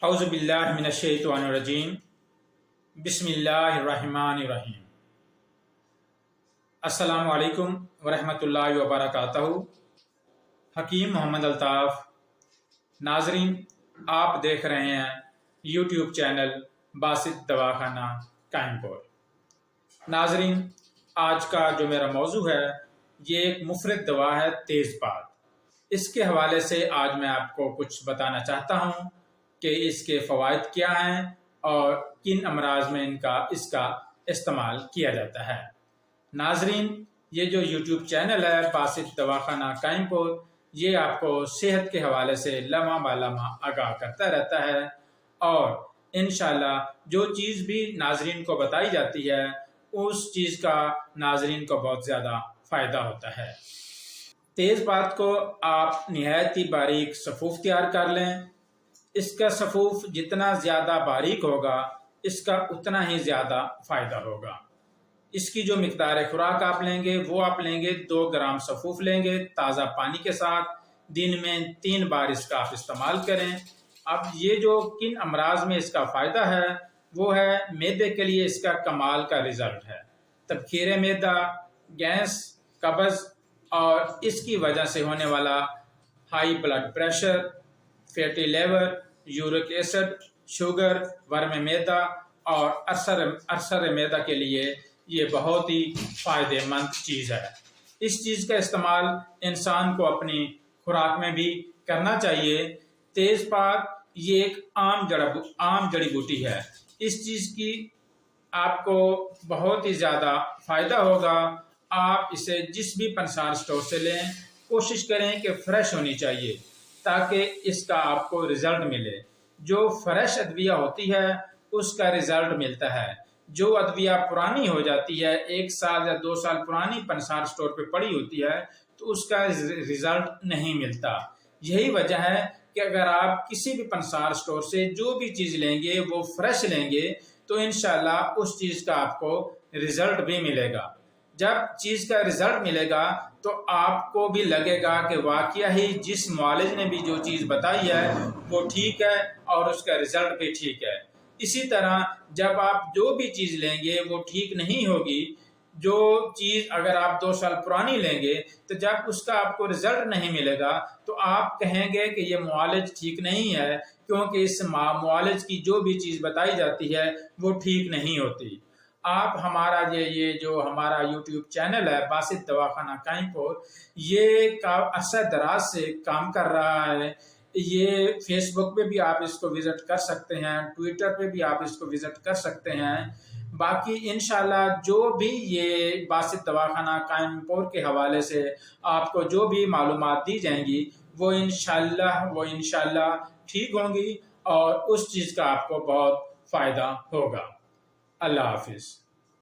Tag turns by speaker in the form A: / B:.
A: اعوذ باللہ من الشیطان الرجیم بسم اللہ الرحمن الرحیم۔ السلام علیکم ورحمۃ اللہ وبرکاتہ۔ حکیم محمد الطاف۔ ناظرین، آپ دیکھ رہے ہیں یوٹیوب چینل باسط دواخانہ قائم پور۔ ناظرین، آج کا جو میرا موضوع ہے یہ ایک مفرد دوا ہے تیز پات۔ اس کے حوالے سے آج میں آپ کو کچھ بتانا چاہتا ہوں کہ اس کے فوائد کیا ہیں اور کن امراض میں اس کا استعمال کیا جاتا ہے۔ ناظرین، یہ جو یوٹیوب چینل ہے باسط دواخانہ قائم پور، یہ آپ کو صحت کے حوالے سے لمحہ بہ لمحہ آگاہ کرتا رہتا ہے، اور انشاءاللہ جو چیز بھی ناظرین کو بتائی جاتی ہے اس چیز کا ناظرین کو بہت زیادہ فائدہ ہوتا ہے۔ تیز پات کو آپ نہایت ہی باریک صفوف تیار کر لیں۔ اس کا صفوف جتنا زیادہ باریک ہوگا اس کا اتنا ہی زیادہ فائدہ ہوگا۔ اس کی جو مقدار خوراک آپ لیں گے وہ آپ لیں گے 2 گرام صفوف لیں گے تازہ پانی کے ساتھ۔ دن میں 3 بار اس کا آپ استعمال کریں۔ اب یہ جو کن امراض میں اس کا فائدہ ہے وہ ہے معدے کے لیے اس کا کمال کا رزلٹ ہے۔ تبخیر معدہ، گیس، قبض اور اس کی وجہ سے ہونے والا high blood pressure, fatty liver, uric acid, sugar, ورم معدہ اور ارسر معدہ کے لیے یہ بہت ہی فائدہ مند چیز ہے۔ اس چیز کا استعمال انسان کو اپنی خوراک میں بھی کرنا چاہیے۔ تیز پات یہ ایک عام جڑی بوٹی ہے۔ اس چیز کی آپ کو بہت ہی زیادہ فائدہ ہوگا۔ آپ اسے جس بھی پنسار سٹور سے لیں، کوشش کریں کہ فریش ہونی چاہیے تاکہ اس کا آپ کو رزلٹ ملے۔ جو فریش ادویہ ہوتی ہے اس کا رزلٹ ملتا ہے۔ جو ادویہ پرانی ہو جاتی ہے، 1 سال یا 2 سال پرانی پنسار سٹور پہ پڑی ہوتی ہے، تو اس کا رزلٹ نہیں ملتا۔ یہی وجہ ہے کہ اگر آپ کسی بھی پنسار سٹور سے جو بھی چیز لیں گے وہ فریش لیں گے تو انشاءاللہ اس چیز کا آپ کو رزلٹ بھی ملے گا۔ جب چیز کا رزلٹ ملے گا تو آپ کو بھی لگے گا کہ واقعہ ہی جس معالج نے بھی جو چیز بتائی ہے وہ ٹھیک ہے اور اس کا رزلٹ بھی ٹھیک ہے۔ اسی طرح جب آپ جو بھی چیز لیں گے وہ ٹھیک نہیں ہوگی، جو چیز اگر آپ 2 سال پرانی لیں گے تو جب اس کا آپ کو رزلٹ نہیں ملے گا تو آپ کہیں گے کہ یہ معالج ٹھیک نہیں ہے، کیونکہ اس معالج کی جو بھی چیز بتائی جاتی ہے وہ ٹھیک نہیں ہوتی۔ آپ ہمارا یہ جو ہمارا یوٹیوب چینل ہے باسط دواخانہ قائم پور، یہ عرصہ دراز سے کام کر رہا ہے۔ یہ فیس بک پہ بھی آپ اس کو وزٹ کر سکتے ہیں، ٹویٹر پہ بھی آپ اس کو وزٹ کر سکتے ہیں۔ باقی انشاءاللہ جو بھی یہ باسط دواخانہ قائم پور کے حوالے سے آپ کو جو بھی معلومات دی جائیں گی وہ انشاءاللہ ٹھیک ہوں گی اور اس چیز کا آپ کو بہت فائدہ ہوگا۔ اللہ حافظ۔